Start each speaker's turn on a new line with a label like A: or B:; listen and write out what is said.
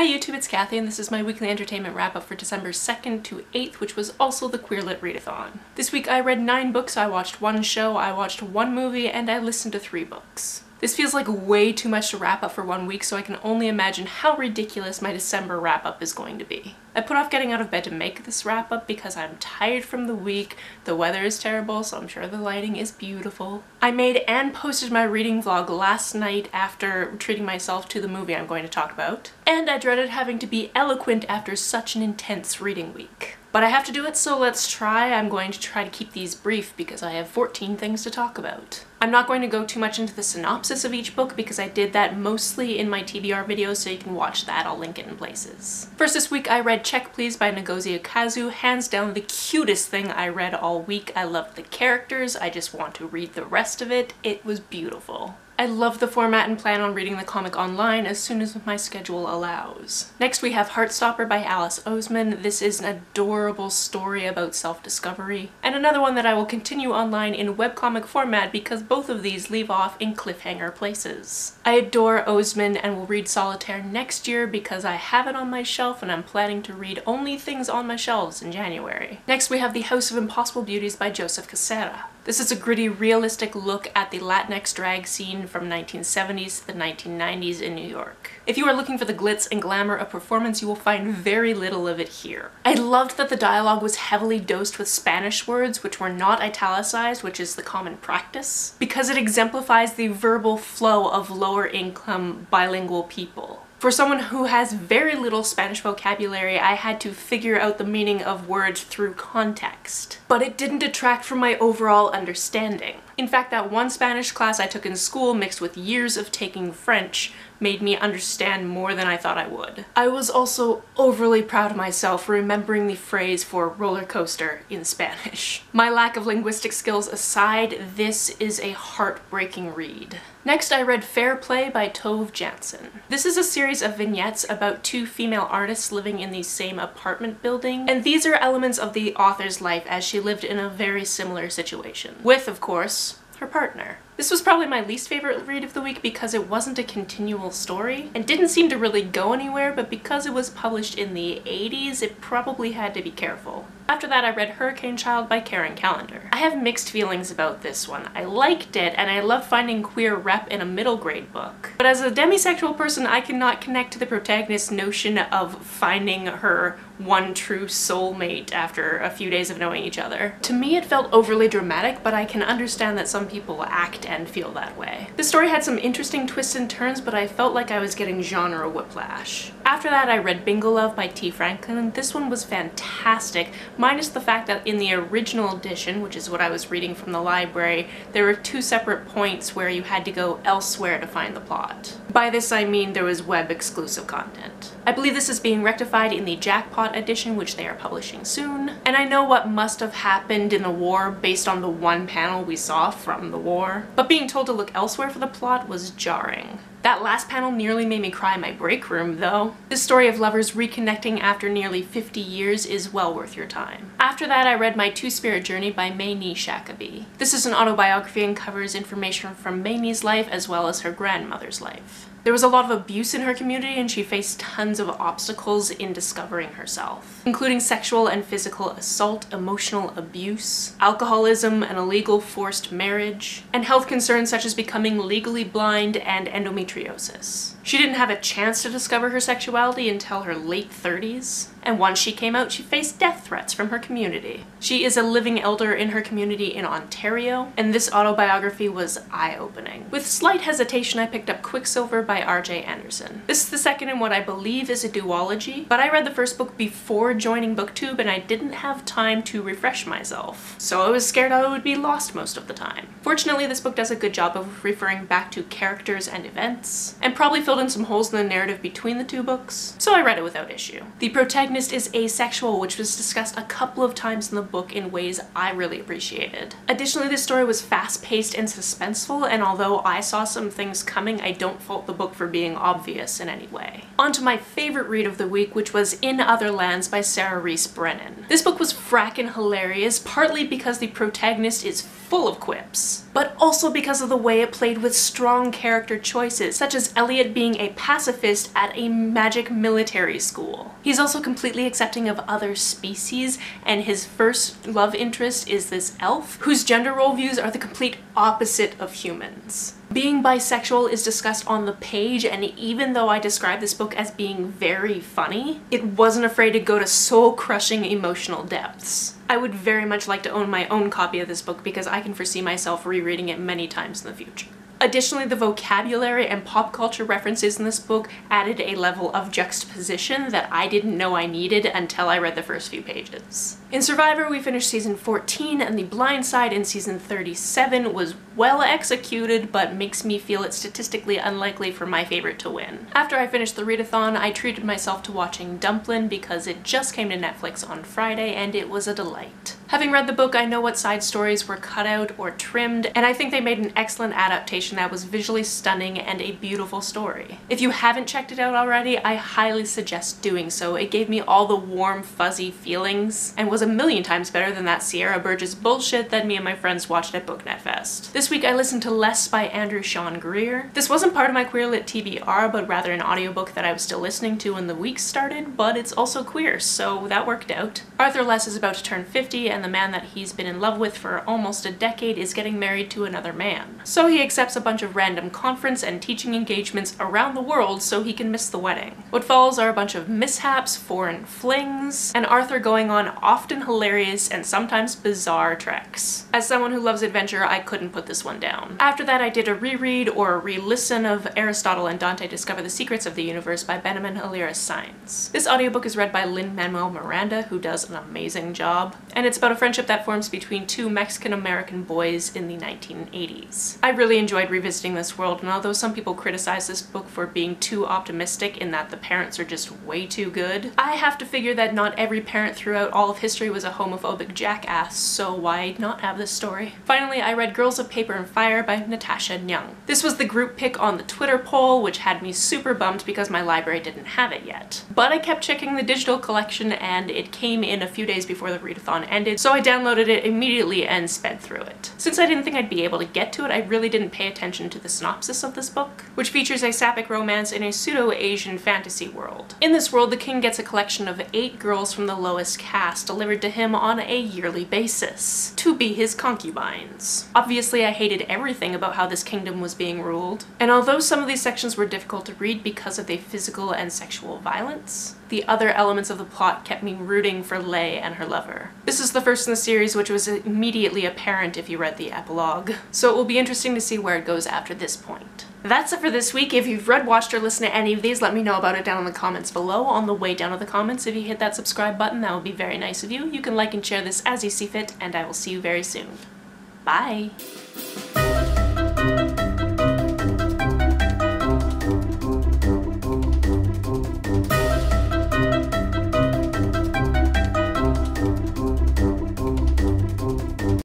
A: Hi YouTube, it's Kathy, and this is my weekly entertainment wrap-up for December 2nd to 8th, which was also the Queer Lit Readathon. This week I read 9 books, I watched 1 show, I watched 1 movie, and I listened to 3 books. This feels like way too much to wrap up for 1 week, so I can only imagine how ridiculous my December wrap-up is going to be. I put off getting out of bed to make this wrap-up because I'm tired from the week, the weather is terrible, so I'm sure the lighting is beautiful. I made and posted my reading vlog last night after treating myself to the movie I'm going to talk about, and I dreaded having to be eloquent after such an intense reading week. But I have to do it, so let's try. I'm going to try to keep these brief because I have 14 things to talk about. I'm not going to go too much into the synopsis of each book because I did that mostly in my TBR videos, so you can watch that. I'll link it in places. First this week I read Check Please by Ngozi Ukazu, hands down the cutest thing I read all week. I loved the characters, I just want to read the rest of it. It was beautiful. I love the format and plan on reading the comic online as soon as my schedule allows. Next we have Heartstopper by Alice Oseman. This is an adorable story about self-discovery, and another one that I will continue online in webcomic format because both of these leave off in cliffhanger places. I adore Oseman and will read Solitaire next year because I have it on my shelf and I'm planning to read only things on my shelves in January. Next we have The House of Impossible Beauties by Joseph Cassera. This is a gritty, realistic look at the Latinx drag scene from 1970s to the 1990s in New York. If you are looking for the glitz and glamour of performance, you will find very little of it here. I loved that the dialogue was heavily dosed with Spanish words, which were not italicized, which is the common practice, because it exemplifies the verbal flow of lower-income bilingual people. For someone who has very little Spanish vocabulary, I had to figure out the meaning of words through context. But it didn't detract from my overall understanding. In fact, that one Spanish class I took in school mixed with years of taking French made me understand more than I thought I would. I was also overly proud of myself for remembering the phrase for roller coaster in Spanish. My lack of linguistic skills aside, this is a heartbreaking read. Next I read Fair Play by Tove Jansson. This is a series of vignettes about 2 female artists living in the same apartment building, and these are elements of the author's life as she lived in a very similar situation, with, of course, her partner. This was probably my least favorite read of the week because it wasn't a continual story and didn't seem to really go anywhere, but because it was published in the 80s, it probably had to be careful. After that I read Hurricane Child by Karen Callender. I have mixed feelings about this one. I liked it and I love finding queer rep in a middle grade book. But as a demisexual person, I cannot connect to the protagonist's notion of finding her one true soulmate after a few days of knowing each other. To me it felt overly dramatic, but I can understand that some people act and feel that way. The story had some interesting twists and turns, but I felt like I was getting genre whiplash. After that I read Bingo Love by T. Franklin. This one was fantastic, minus the fact that in the original edition, which is what I was reading from the library, there were 2 separate points where you had to go elsewhere to find the plot. By this I mean there was web exclusive content. I believe this is being rectified in the Jackpot edition, which they are publishing soon, and I know what must have happened in the war based on the one panel we saw from the war, but being told to look elsewhere for the plot was jarring. That last panel nearly made me cry in my break room, though. This story of lovers reconnecting after nearly 50 years is well worth your time. After that, I read My Two-Spirit Journey by May Nee Shakaby. This is an autobiography and covers information from May Nee's life as well as her grandmother's life. There was a lot of abuse in her community and she faced tons of obstacles in discovering herself, including sexual and physical assault, emotional abuse, alcoholism, an illegal forced marriage, and health concerns such as becoming legally blind and endometriosis. She didn't have a chance to discover her sexuality until her late 30s, and once she came out, she faced death threats from her community. She is a living elder in her community in Ontario, and this autobiography was eye-opening. With slight hesitation, I picked up Quicksilver by R.J. Anderson. This is the second in what I believe is a duology, but I read the first book before joining booktube and I didn't have time to refresh myself, so I was scared I would be lost most of the time. Fortunately, this book does a good job of referring back to characters and events, and probably filled in some holes in the narrative between the 2 books, so I read it without issue. The protagonist is asexual, which was discussed a couple of times in the book in ways I really appreciated. Additionally, this story was fast-paced and suspenseful, and although I saw some things coming, I don't fault the book for being obvious in any way. On to my favorite read of the week, which was In Other Lands by Sarah Reese Brennan. This book was frackin' hilarious, partly because the protagonist is full of quips, but also because of the way it played with strong character choices, such as Elliot being a pacifist at a magic military school. He's also completely accepting of other species, and his first love interest is this elf, whose gender role views are the complete opposite of humans. Being bisexual is discussed on the page, and even though I describe this book as being very funny, it wasn't afraid to go to soul-crushing emotional depths. I would very much like to own my own copy of this book because I can foresee myself rereading it many times in the future. Additionally, the vocabulary and pop culture references in this book added a level of juxtaposition that I didn't know I needed until I read the first few pages. In Survivor, we finished season 14, and The Blind Side in season 37 was well executed, but makes me feel it's statistically unlikely for my favorite to win. After I finished the readathon, I treated myself to watching Dumplin' because it just came to Netflix on Friday, and it was a delight. Having read the book, I know what side stories were cut out or trimmed, and I think they made an excellent adaptation that was visually stunning and a beautiful story. If you haven't checked it out already, I highly suggest doing so. It gave me all the warm, fuzzy feelings, and was a million times better than that Sierra Burgess bullshit that me and my friends watched at BookNet Fest. This week I listened to Less by Andrew Sean Greer. This wasn't part of my Queer Lit TBR, but rather an audiobook that I was still listening to when the week started, but it's also queer, so that worked out. Arthur Less is about to turn 50, and the man that he's been in love with for almost a decade is getting married to another man. So he accepts a bunch of random conference and teaching engagements around the world so he can miss the wedding. What follows are a bunch of mishaps, foreign flings, and Arthur going on often hilarious and sometimes bizarre treks. As someone who loves adventure, I couldn't put this one down. After that, I did a reread or a re-listen of Aristotle and Dante Discover the Secrets of the Universe by Benjamin Hilary Sainz. This audiobook is read by Lin-Manuel Miranda, who does an amazing job, and it's about a friendship that forms between two Mexican-American boys in the 1980s. I really enjoyed revisiting this world, and although some people criticize this book for being too optimistic in that the parents are just way too good, I have to figure that not every parent throughout all of history was a homophobic jackass, so why not have this story? Finally, I read Girls of Paper and Fire by Natasha Nyung. This was the group pick on the Twitter poll, which had me super bummed because my library didn't have it yet. But I kept checking the digital collection, and it came in a few days before the readathon ended, so I downloaded it immediately and sped through it. Since I didn't think I'd be able to get to it, I really didn't pay attention to the synopsis of this book, which features a sapphic romance in a pseudo-Asian fantasy world. In this world, the king gets a collection of 8 girls from the lowest caste delivered to him on a yearly basis, to be his concubines. Obviously, I hated everything about how this kingdom was being ruled, and although some of these sections were difficult to read because of the physical and sexual violence, the other elements of the plot kept me rooting for Lei and her lover. This is the first in the series, which was immediately apparent if you read the epilogue, so it will be interesting to see where it goes after this point. That's it for this week. If you've read, watched, or listened to any of these, let me know about it down in the comments below. On the way down to the comments, if you hit that subscribe button, that would be very nice of you. You can like and share this as you see fit, and I will see you very soon. Bye!